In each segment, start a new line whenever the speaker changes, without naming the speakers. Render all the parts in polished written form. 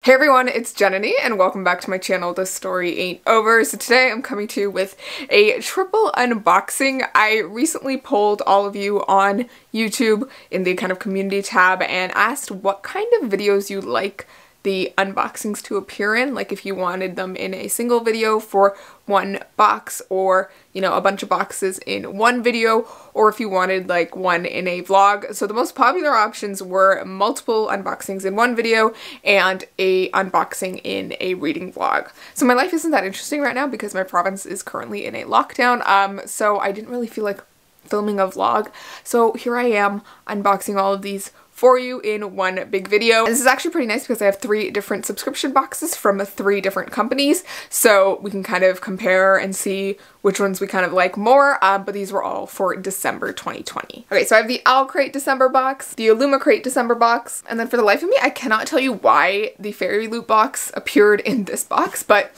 Hey everyone, it's Jananie and welcome back to my channel, This Story Ain't Over. So today I'm coming to you with a triple unboxing. I recently polled all of you on YouTube in the kind of community tab and asked what kind of videos you like the unboxings to appear in, like if you wanted them in a single video for one box, or you know, a bunch of boxes in one video, or if you wanted like one in a vlog. So the most popular options were multiple unboxings in one video and a unboxing in a reading vlog. So my life isn't that interesting right now because my province is currently in a lockdown, so I didn't really feel like filming a vlog. So here I am unboxing all of these for you in one big video. And this is actually pretty nice because I have 3 different subscription boxes from 3 different companies, so we can kind of compare and see which ones we kind of like more, but these were all for December 2020. Okay, so I have the Owlcrate December box, the Illumicrate December box, and then for the life of me, I cannot tell you why the Fairyloot box appeared in this box, but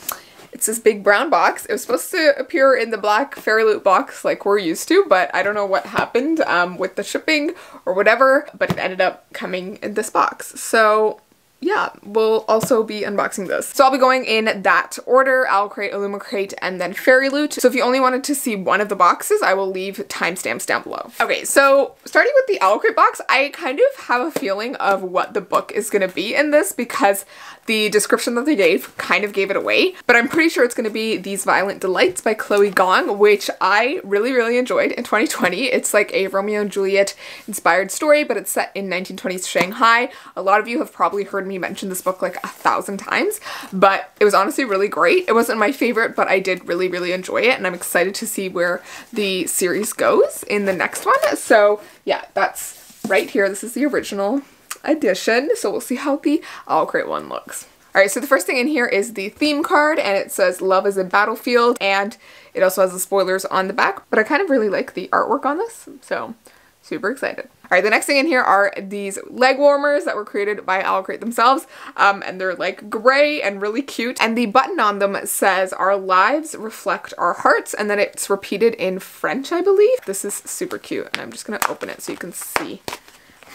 it's this big brown box. It was supposed to appear in the black Fairyloot box like we're used to, but I don't know what happened with the shipping or whatever, but it ended up coming in this box. So yeah, we'll also be unboxing this. So I'll be going in that order: Owlcrate, Illumicrate, and then Fairyloot. So if you only wanted to see one of the boxes, I will leave timestamps down below. Okay, so starting with the Owlcrate box, I kind of have a feeling of what the book is gonna be in this because the description that they gave kind of gave it away, but I'm pretty sure it's going to be These Violent Delights by Chloe Gong, which I really enjoyed in 2020. It's like a Romeo and Juliet inspired story, but it's set in 1920s Shanghai. A lot of you have probably heard me mention this book like 1,000 times, but it was honestly really great. It wasn't my favorite, but I did really enjoy it, and I'm excited to see where the series goes in the next one. So yeah, that's right here. This is the original edition, so we'll see how the Owlcrate one looks. Alright, so the first thing in here is the theme card, and it says "Love is a Battlefield," and it also has the spoilers on the back, but I kind of really like the artwork on this, so super excited. Alright, the next thing in here are these leg warmers that were created by Owlcrate themselves, and they're like gray and really cute, and the button on them says "Our lives reflect our hearts," and then it's repeated in French, I believe. This is super cute, and I'm just gonna open it so you can see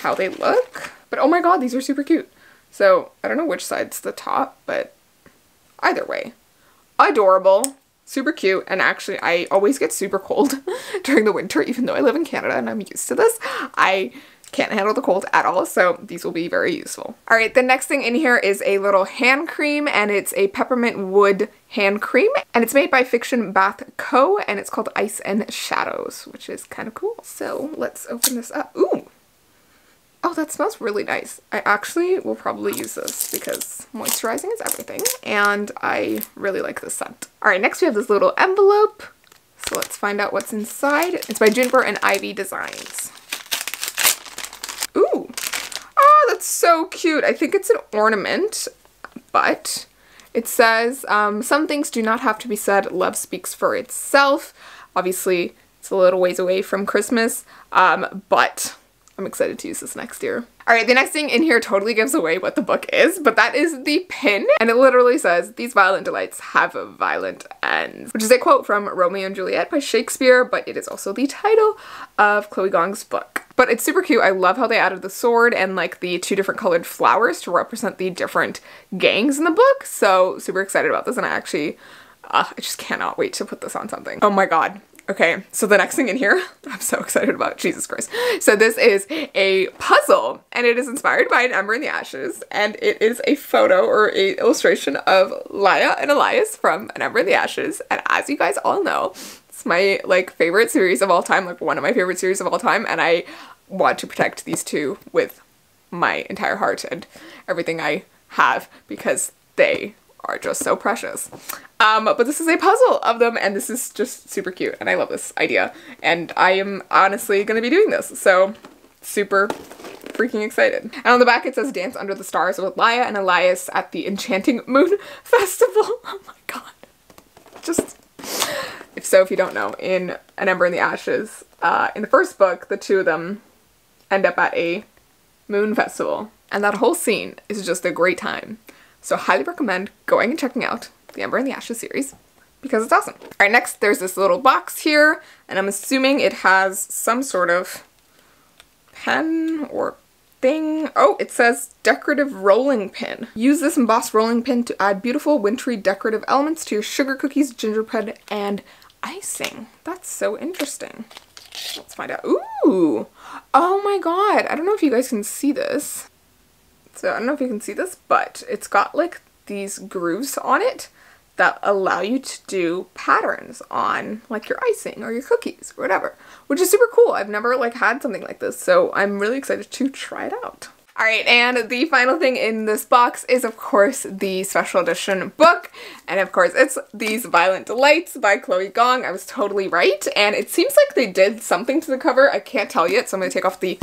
how they look. But oh my god, these are super cute. So I don't know which side's the top, but either way, adorable, super cute. And actually I always get super cold during the winter, even though I live in Canada and I'm used to this. I can't handle the cold at all, so these will be very useful. All right, the next thing in here is a little hand cream, and it's a peppermint wood hand cream, and it's made by Fiction Bath Co., and it's called Ice and Shadows, which is kind of cool. So let's open this up. Ooh. Oh, that smells really nice. I actually will probably use this because moisturizing is everything, and I really like this scent. Alright, next we have this little envelope. So let's find out what's inside. It's by Jinber and Ivy Designs. Ooh. Oh, that's so cute. I think it's an ornament, but it says, "Some things do not have to be said. Love speaks for itself." Obviously, it's a little ways away from Christmas, but I'm excited to use this next year. Alright, the next thing in here totally gives away what the book is, but that is the pin, and it literally says, "These violent delights have violent ends," which is a quote from Romeo and Juliet by Shakespeare, but it is also the title of Chloe Gong's book. But it's super cute. I love how they added the sword and like the 2 different colored flowers to represent the different gangs in the book, so super excited about this, and I just cannot wait to put this on something. Oh my god. Okay, so the next thing in here, I'm so excited about, Jesus Christ. So this is a puzzle, and it is inspired by An Ember in the Ashes, and it is a photo or a illustration of Laia and Elias from An Ember in the Ashes, and as you guys all know, it's my like favorite series of all time, like one of my favorite series of all time, and I want to protect these 2 with my entire heart and everything I have because they are just so precious. But this is a puzzle of them, and this is just super cute, and I love this idea, and I am honestly gonna be doing this, so super freaking excited. And on the back it says "Dance Under the Stars with Laia and Elias at the Enchanting Moon Festival." Oh my god. Just, if you don't know, in An Ember in the Ashes, in the first book, the 2 of them end up at a moon festival, and that whole scene is just a great time. So highly recommend going and checking out the Ember in the Ashes series because it's awesome. Alright, next there's this little box here, and I'm assuming it has some sort of pen or thing. Oh, it says decorative rolling pin. Use this embossed rolling pin to add beautiful wintry decorative elements to your sugar cookies, gingerbread, and icing. That's so interesting. Let's find out. Ooh! Oh my god! I don't know if you guys can see this. So I don't know if you can see this, but it's got like these grooves on it that allow you to do patterns on like your icing or your cookies or whatever, which is super cool. I've never like had something like this, so I'm really excited to try it out. Alright, and the final thing in this box is of course the special edition book, and of course it's These Violent Delights by Chloe Gong. I was totally right, and it seems like they did something to the cover. I can't tell yet, so I'm going to take off the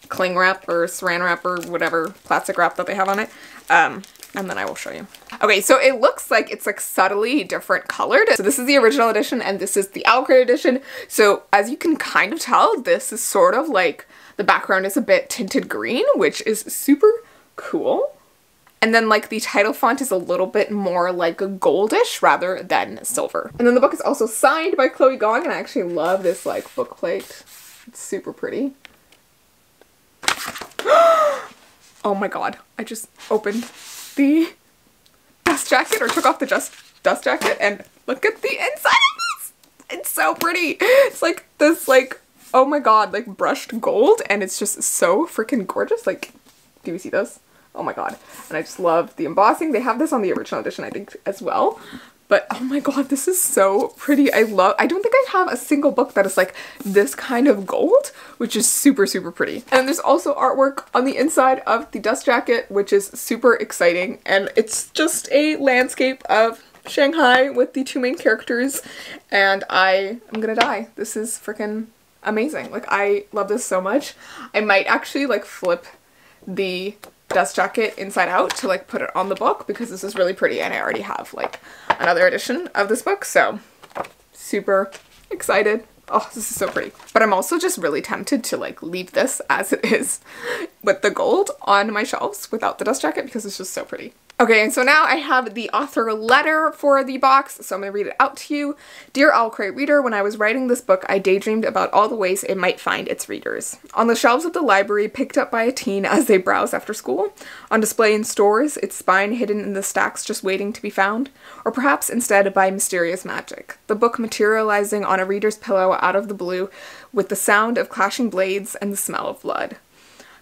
cling wrap or saran wrap or whatever plastic wrap that they have on it, and then I will show you. Okay, so it looks like it's like subtly different colored. So this is the original edition and this is the Owlcrate edition. So as you can kind of tell, this is sort of like, the background is a bit tinted green, which is super cool. And then like the title font is a little bit more like a goldish rather than silver. And then the book is also signed by Chloe Gong, and I actually love this like book plate. It's super pretty. Oh my god, I just opened the dust jacket, or took off the dust jacket, and look at the inside of this! It's so pretty! It's like this like, oh my god, like brushed gold, and it's just so freaking gorgeous. Like, do you see this? Oh my god. And I just love the embossing. They have this on the original edition, I think, as well. But oh my god, this is so pretty. I don't think I have a single book that is like this kind of gold, which is super, super pretty. And then there's also artwork on the inside of the dust jacket, which is super exciting. And it's just a landscape of Shanghai with the two main characters. And I am gonna die. This is freaking amazing. Like, I love this so much. I might actually like flip the dust jacket inside out to like put it on the book, because this is really pretty, and I already have like another edition of this book, so super excited. Oh, this is so pretty. But I'm also just really tempted to like leave this as it is with the gold on my shelves without the dust jacket, because it's just so pretty. Okay, and so now I have the author letter for the box, so I'm going to read it out to you. Dear Owlcrate reader, when I was writing this book, I daydreamed about all the ways it might find its readers. On the shelves of the library, picked up by a teen as they browse after school. On display in stores, its spine hidden in the stacks just waiting to be found. Or perhaps instead by mysterious magic. The book materializing on a reader's pillow out of the blue with the sound of clashing blades and the smell of blood.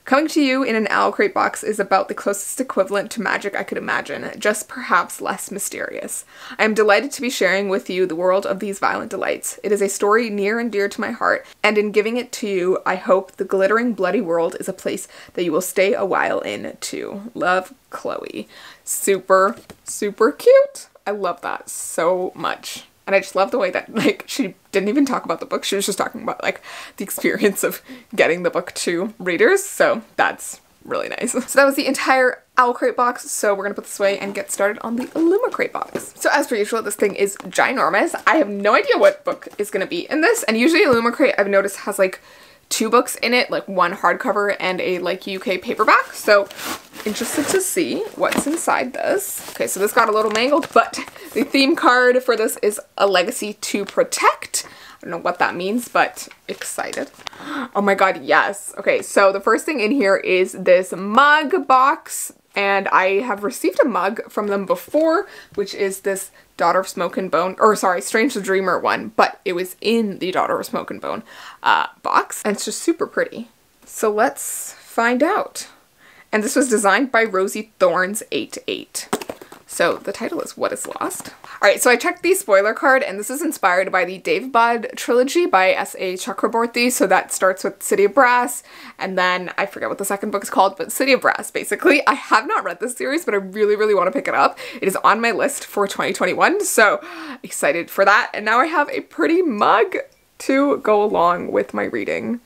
Coming to you in an Owlcrate box is about the closest equivalent to magic I could imagine, just perhaps less mysterious. I am delighted to be sharing with you the world of These Violent Delights. It is a story near and dear to my heart, and in giving it to you, I hope the glittering, bloody world is a place that you will stay a while in, too. Love, Chloe. Super, super cute. I love that so much. And I just love the way that, like, she didn't even talk about the book. She was just talking about, like, the experience of getting the book to readers. So that's really nice. So that was the entire Owlcrate box. So we're going to put this away and get started on the Illumicrate box. So as per usual, this thing is ginormous. I have no idea what book is going to be in this. And usually Illumicrate, I've noticed, has, like, 2 books in it, like one hardcover and a like UK paperback. So interested to see what's inside this. Okay, so this got a little mangled, but the theme card for this is A Legacy to Protect. I don't know what that means, but excited. Oh my god, yes. Okay, so the first thing in here is this mug box, and I have received a mug from them before, which is this Daughter of Smoke and Bone, or sorry, Strange the Dreamer one, but it was in the Daughter of Smoke and Bone box, and it's just super pretty. So let's find out. And this was designed by Rosie Thorns 88. So the title is What is Lost. Alright, so I checked the spoiler card, and this is inspired by the Devbad trilogy by S.A. Chakraborty. So that starts with City of Brass, and then I forget what the second book is called, but City of Brass, basically. I have not read this series, but I really, really want to pick it up. It is on my list for 2021, so excited for that. And now I have a pretty mug to go along with my reading.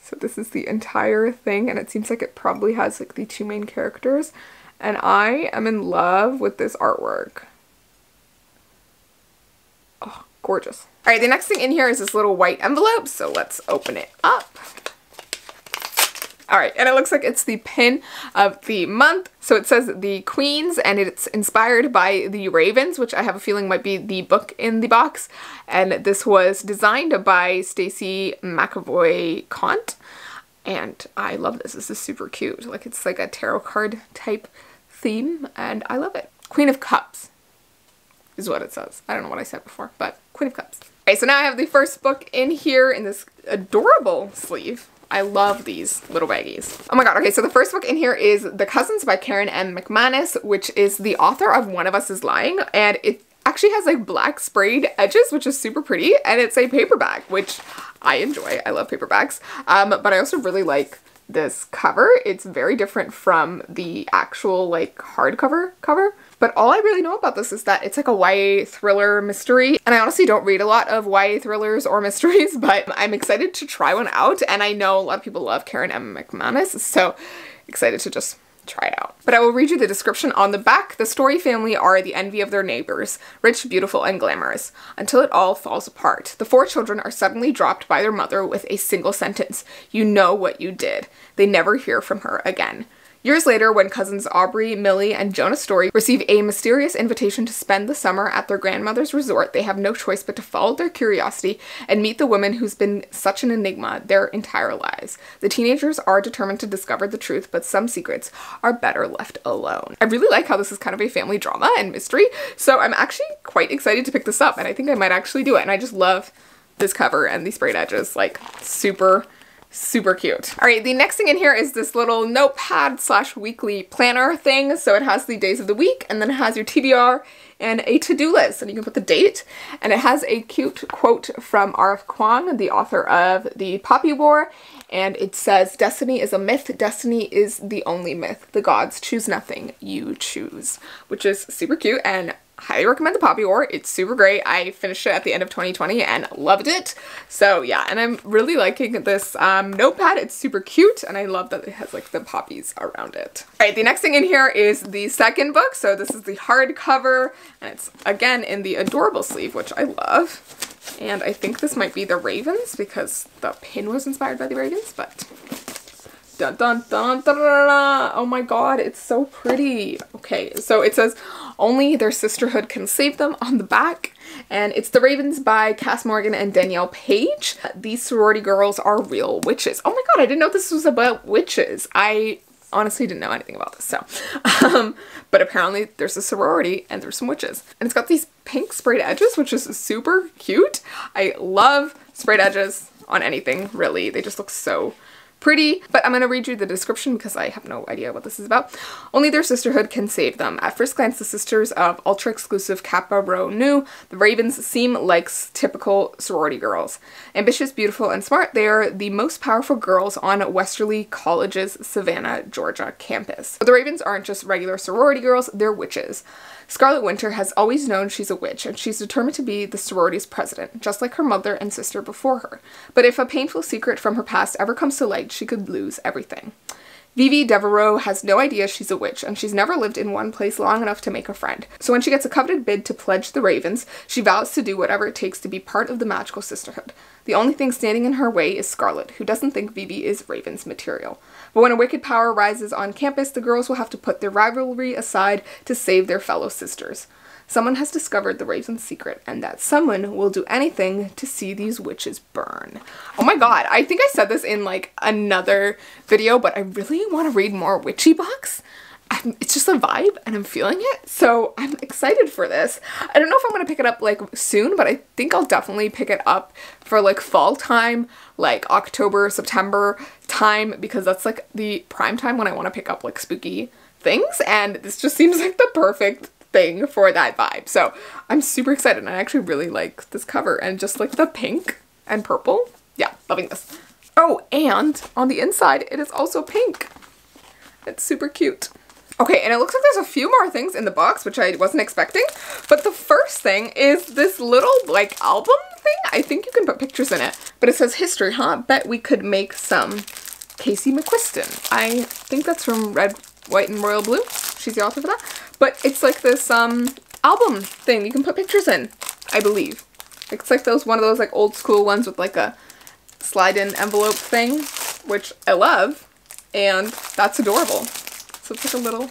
So this is the entire thing, and it seems like it probably has like the 2 main characters. And I am in love with this artwork. Oh, gorgeous. All right, the next thing in here is this little white envelope, so let's open it up. All right, and it looks like it's the pin of the month. So it says The Queens, and it's inspired by The Ravens, which I have a feeling might be the book in the box. And this was designed by Stacey McAvoy-Kont. And I love this. This is super cute. Like, it's like a tarot card type theme, and I love it. Queen of Cups is what it says. I don't know what I said before, but Queen of Cups. Okay, so now I have the first book in here in this adorable sleeve. I love these little baggies. Oh my god, okay, so the first book in here is The Cousins by Karen M. McManus, which is the author of One of Us is Lying, and it actually has like black sprayed edges, which is super pretty, and it's a paperback, which I enjoy. I love paperbacks, but I also really like this cover. It's very different from the actual like hardcover cover. But all I really know about this is that it's like a YA thriller mystery. And I honestly don't read a lot of YA thrillers or mysteries, but I'm excited to try one out. And I know a lot of people love Karen M. McManus, so excited to just try it out. But I will read you the description on the back. The Story family are the envy of their neighbors, rich, beautiful, and glamorous, until it all falls apart. The 4 children are suddenly dropped by their mother with a single sentence: "You know what you did." They never hear from her again. Years later, when cousins Aubrey, Millie, and Jonah Story receive a mysterious invitation to spend the summer at their grandmother's resort, they have no choice but to follow their curiosity and meet the woman who's been such an enigma their entire lives. The teenagers are determined to discover the truth, but some secrets are better left alone. I really like how this is kind of a family drama and mystery, so I'm actually quite excited to pick this up, and I think I might actually do it. And I just love this cover and these sprayed edges, like super cute. All right, the next thing in here is this little notepad / weekly planner thing. So it has the days of the week, and then it has your TBR and a to-do list, and you can put the date, and it has a cute quote from R.F. Kuang, the author of The Poppy War, and it says, "Destiny is a myth. Destiny is the only myth. The gods choose nothing. You choose," which is super cute, and highly recommend The Poppy War. It's super great. I finished it at the end of 2020 and loved it. So yeah, and I'm really liking this notepad. It's super cute, and I love that it has like the poppies around it. All right, the next thing in here is the second book. So this is the hardcover, and it's again in the adorable sleeve, which I love. And I think this might be the Ravens because the pin was inspired by the Ravens, but dun dun dun dun dun dun. Oh my god, it's so pretty. Okay, so it says, "Only their sisterhood can save them" on the back, and it's The Ravens by Cass Morgan and Danielle Page. These sorority girls are real witches. Oh my god, I didn't know this was about witches. I honestly didn't know anything about this, so but apparently there's a sorority and there's some witches, and it's got these pink sprayed edges, which is super cute. I love sprayed edges on anything, really. They just look so pretty. But I'm going to read you the description because I have no idea what this is about. "Only their sisterhood can save them. At first glance, the sisters of ultra-exclusive Kappa Rho Nu, the Ravens, seem like typical sorority girls. Ambitious, beautiful, and smart, they are the most powerful girls on Westerly College's Savannah, Georgia campus. But the Ravens aren't just regular sorority girls, they're witches. Scarlet Winter has always known she's a witch, and she's determined to be the sorority's president, just like her mother and sister before her. But if a painful secret from her past ever comes to light, she could lose everything. Vivi Devereaux has no idea she's a witch, and she's never lived in one place long enough to make a friend. So when she gets a coveted bid to pledge the Ravens, she vows to do whatever it takes to be part of the magical sisterhood. The only thing standing in her way is Scarlet, who doesn't think Vivi is Raven's material. But when a wicked power rises on campus, the girls will have to put their rivalry aside to save their fellow sisters. Someone has discovered the Raven's secret, and that someone will do anything to see these witches burn." Oh my god, I think I said this in like another video, but I really want to read more witchy books. It's just a vibe and I'm feeling it, so I'm excited for this. I don't know if I'm going to pick it up like soon, but I think I'll definitely pick it up for like fall time, like October, September time, because that's like the prime time when I want to pick up like spooky things, and this just seems like the perfect thing for that vibe. So I'm super excited, and I actually really like this cover and just like the pink and purple. Yeah, loving this. Oh, and on the inside it is also pink. It's super cute. Okay, and it looks like there's a few more things in the box, which I wasn't expecting, but the first thing is this little like album thing. I think you can put pictures in it, but it says history, huh? Bet we could make some Casey McQuiston. I think that's from Red, White, and Royal Blue. She's the author for that. But it's like this album thing you can put pictures in, I believe. It's like one of those like old school ones with like a slide-in envelope thing, which I love, and that's adorable. So it's like a little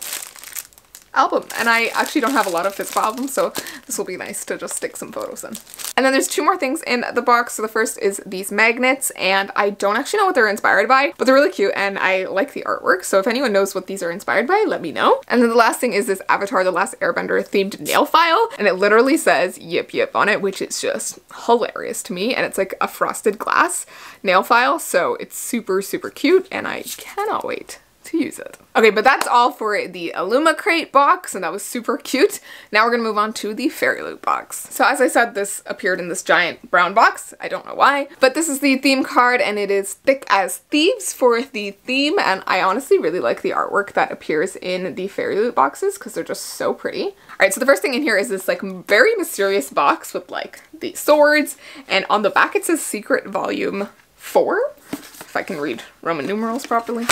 album. And I actually don't have a lot of physical albums, so this will be nice to just stick some photos in. And then there's two more things in the box. So the first is these magnets, and I don't actually know what they're inspired by, but they're really cute and I like the artwork. So if anyone knows what these are inspired by, let me know. And then the last thing is this Avatar: The Last Airbender themed nail file, and it literally says yip yip on it, which is just hilarious to me. And it's like a frosted glass nail file, so it's super, super cute and I cannot wait to use it. Okay, but that's all for the Illumicrate box, and that was super cute. Now we're gonna move on to the Fairyloot box. So as I said, this appeared in this giant brown box. I don't know why, but this is the theme card and it is Thick as Thieves for the theme, and I honestly really like the artwork that appears in the Fairyloot boxes because they're just so pretty. All right, so the first thing in here is this like very mysterious box with like the swords, and on the back it says Secret Volume 4, if I can read Roman numerals properly.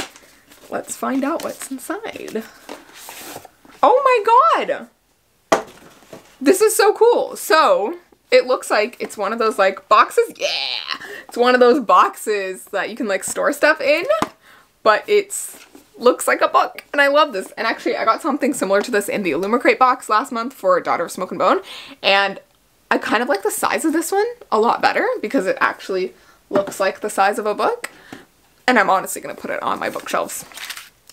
Let's find out what's inside. Oh my god! This is so cool. So it looks like it's one of those like boxes. Yeah! It's one of those boxes that you can like store stuff in, but it's looks like a book, and I love this. And actually I got something similar to this in the Illumicrate box last month for Daughter of Smoke and Bone, and I kind of like the size of this one a lot better because it actually looks like the size of a book. And I'm honestly going to put it on my bookshelves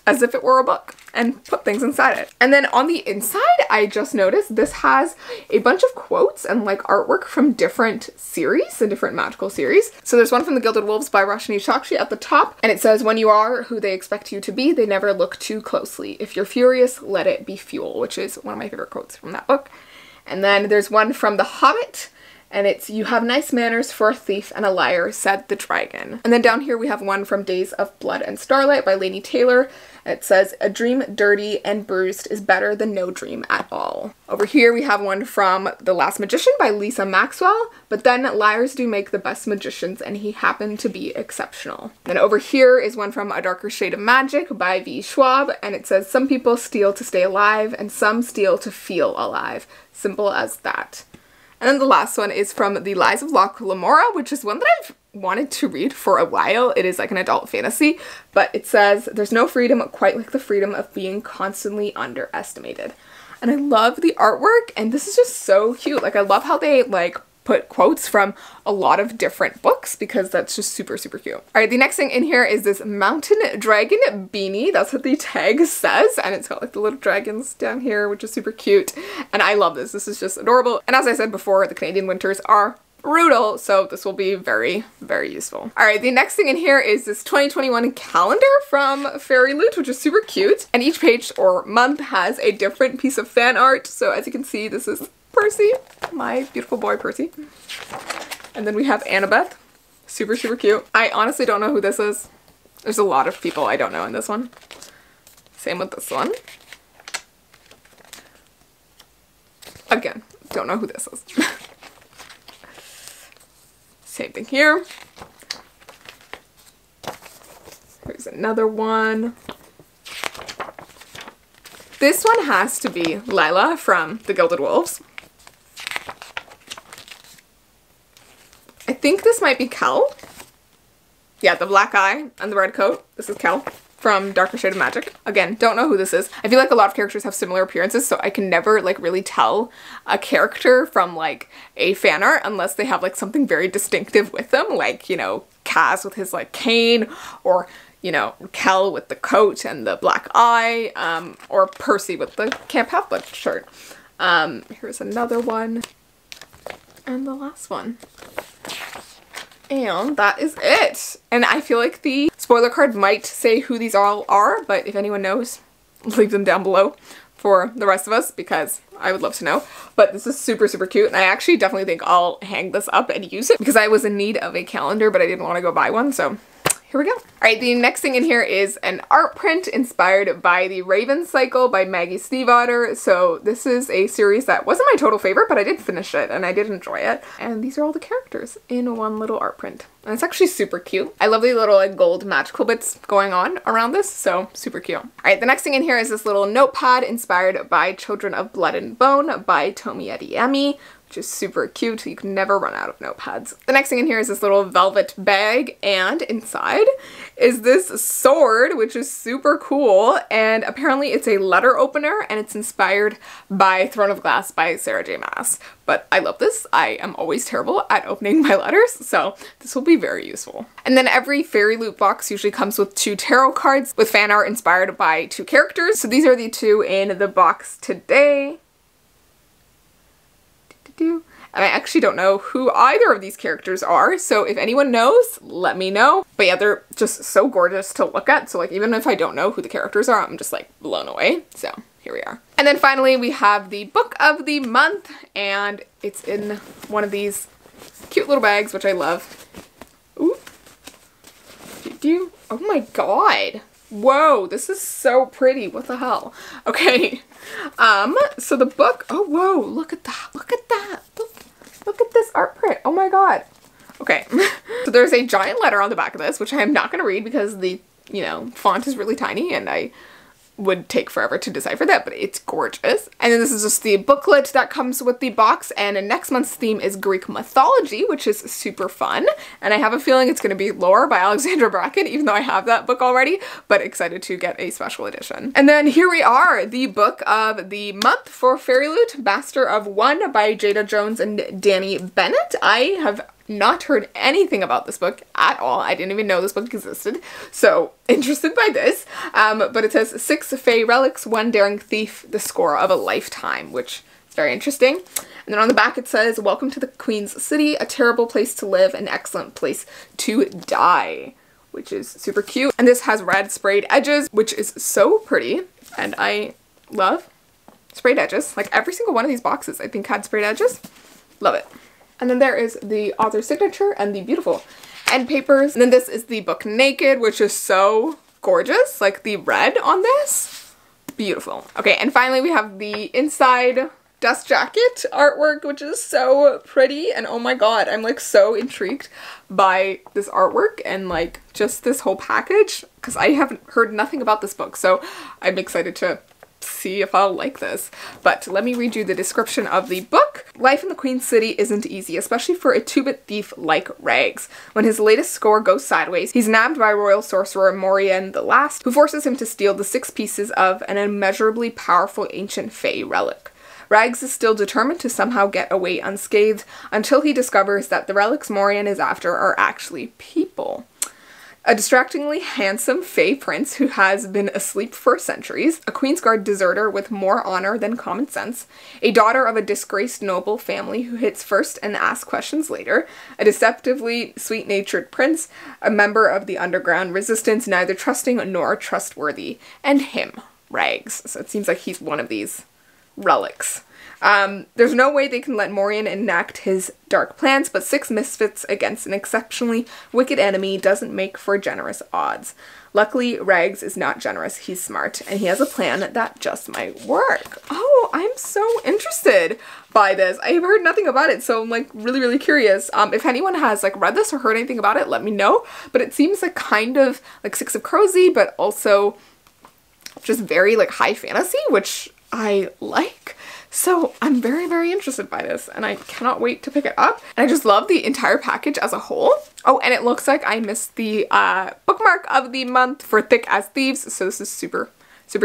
as if it were a book and put things inside it. And then on the inside, I just noticed this has a bunch of quotes and like artwork from different series and different magical series. So there's one from The Gilded Wolves by Roshani Chokshi at the top, and it says, "When you are who they expect you to be, they never look too closely. If you're furious, let it be fuel," which is one of my favorite quotes from that book. And then there's one from The Hobbit, and it's, "You have nice manners for a thief and a liar, said the dragon." And then down here we have one from Days of Blood and Starlight by Laini Taylor. It says, "A dream dirty and bruised is better than no dream at all." Over here we have one from The Last Magician by Lisa Maxwell. "But then liars do make the best magicians, and he happened to be exceptional." Then over here is one from A Darker Shade of Magic by V. Schwab, and it says, "Some people steal to stay alive, and some steal to feel alive. Simple as that." And then the last one is from The Lies of Locke Lamora, which is one that I've wanted to read for a while. It is like an adult fantasy, but it says, "There's no freedom quite like the freedom of being constantly underestimated." And I love the artwork, and this is just so cute. Like, I love how they like put quotes from a lot of different books because that's just super, super cute. All right, the next thing in here is this mountain dragon beanie. That's what the tag says, and it's got like the little dragons down here, which is super cute. And I love this. This is just adorable. And as I said before, the Canadian winters are brutal, so this will be very, very useful. All right, the next thing in here is this 2021 calendar from Fairyloot, which is super cute. And each page or month has a different piece of fan art. So as you can see, this is Percy, my beautiful boy Percy. And then we have Annabeth, super, super cute. I honestly don't know who this is. There's a lot of people I don't know in this one. Same with this one. Again, don't know who this is. Same thing here. Here's another one. This one has to be Lila from The Gilded Wolves. I think this might be Kel. Yeah, the black eye and the red coat. This is Kel from Darker Shade of Magic. Again, don't know who this is. I feel like a lot of characters have similar appearances, so I can never like really tell a character from like a fan art unless they have like something very distinctive with them, like, you know, Kaz with his like cane, or, you know, Kel with the coat and the black eye, or Percy with the Camp Half-Blood shirt. Here's another one. And the last one. And that is it. And I feel like the spoiler card might say who these all are, but if anyone knows, leave them down below for the rest of us because I would love to know. But this is super, super cute, and I actually definitely think I'll hang this up and use it because I was in need of a calendar, but I didn't want to go buy one, so here we go. All right, the next thing in here is an art print inspired by the Raven Cycle by Maggie Stiefvater. So this is a series that wasn't my total favorite, but I did finish it and I did enjoy it. And these are all the characters in one little art print. And it's actually super cute. I love the little like gold magical bits going on around this, so super cute. All right, the next thing in here is this little notepad inspired by Children of Blood and Bone by Tomi Adeyemi, which is super cute. You can never run out of notepads. The next thing in here is this little velvet bag, and inside is this sword, which is super cool, and apparently it's a letter opener, and it's inspired by Throne of Glass by Sarah J Maas. But I love this. I am always terrible at opening my letters, so this will be very useful. And then every Fairyloot box usually comes with 2 tarot cards with fan art inspired by 2 characters. So these are the 2 in the box today. And I actually don't know who either of these characters are, so if anyone knows, let me know. But yeah, they're just so gorgeous to look at, so like even if I don't know who the characters are, I'm just like blown away. So here we are. And then finally we have the book of the month, and it's in one of these cute little bags, which I love. Ooh. Oh my god. Whoa, this is so pretty. What the hell? Okay. So the book, oh whoa, look at that. Look at that. Look at this art print. Oh my god. Okay. So there's a giant letter on the back of this, which I am not going to read because the, you know, font is really tiny and I would take forever to decipher that, but it's gorgeous. And then this is just the booklet that comes with the box, and next month's theme is Greek mythology, which is super fun. And I have a feeling it's going to be Lore by Alexandra Bracken, even though I have that book already, but excited to get a special edition. And then here we are, the book of the month for Fairyloot, Master of One by Jada Jones and Dani Bennett. I have not heard anything about this book at all. I didn't even know this book existed, so interested by this. But it says 6 Fae relics, 1 daring thief, the score of a lifetime, which is very interesting. And then on the back it says, welcome to the Queen's City, a terrible place to live, an excellent place to die, which is super cute. And this has red sprayed edges, which is so pretty, and I love sprayed edges. Like every single one of these boxes I think had sprayed edges. Love it. And then there is the author's signature and the beautiful end papers. And then this is the book Naked, which is so gorgeous. Like the red on this, beautiful. Okay, and finally we have the inside dust jacket artwork, which is so pretty. And oh my god, I'm like so intrigued by this artwork and like just this whole package, because I haven't heard nothing about this book. So I'm excited to see if I'll like this. But let me read you the description of the book. Life in the Queen's City isn't easy, especially for a two-bit thief like Rags. When his latest score goes sideways, he's nabbed by royal sorcerer Morien the Last, who forces him to steal the 6 pieces of an immeasurably powerful ancient Fae relic. Rags is still determined to somehow get away unscathed until he discovers that the relics Morien is after are actually people. A distractingly handsome Fae prince who has been asleep for centuries, a Queensguard deserter with more honor than common sense, a daughter of a disgraced noble family who hits first and asks questions later, a deceptively sweet-natured prince, a member of the underground resistance, neither trusting nor trustworthy, and him, Rags. So it seems like he's one of these relics. There's no way they can let Morien enact his dark plans, but 6 misfits against an exceptionally wicked enemy doesn't make for generous odds. Luckily, Rags is not generous, he's smart, and he has a plan that just might work. Oh, I'm so interested by this. I've heard nothing about it, so I'm like really curious. If anyone has like read this or heard anything about it, let me know. But it seems like kind of like 6 of Cozy, but also just very like high fantasy, which I like. So I'm very interested by this, and I cannot wait to pick it up. And I just love the entire package as a whole. Oh, and it looks like I missed the bookmark of the month for Thick as Thieves, so this is super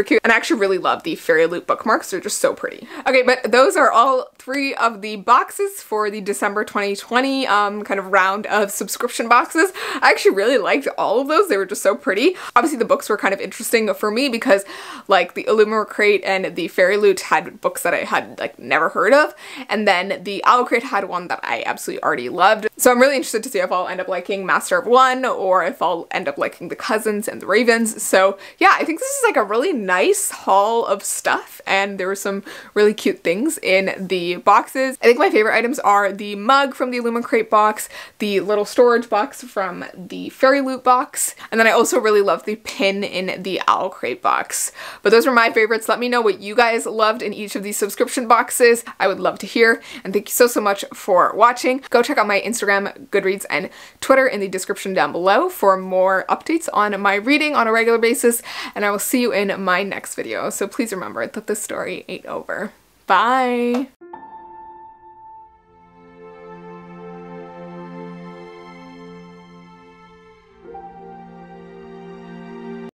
cute. And I actually really love the Fairyloot bookmarks. They're just so pretty. Okay, but those are all 3 of the boxes for the December 2020 kind of round of subscription boxes. I actually really liked all of those. They were just so pretty. Obviously the books were kind of interesting for me because like the Illumicrate and the Fairyloot had books that I had like never heard of. And then the Owlcrate had one that I absolutely already loved. So I'm really interested to see if I'll end up liking Master of One or if I'll end up liking the Cousins and the Ravens. So yeah, I think this is like a really nice haul of stuff, and there were some really cute things in the boxes. I think my favorite items are the mug from the Illumicrate box, the little storage box from the Fairyloot box, and then I also really love the pin in the Owlcrate box. But those were my favorites. Let me know what you guys loved in each of these subscription boxes. I would love to hear, and thank you so much for watching. Go check out my Instagram, Goodreads, and Twitter in the description down below for more updates on my reading on a regular basis, and I will see you in my next video. So please remember that this story ain't over. Bye!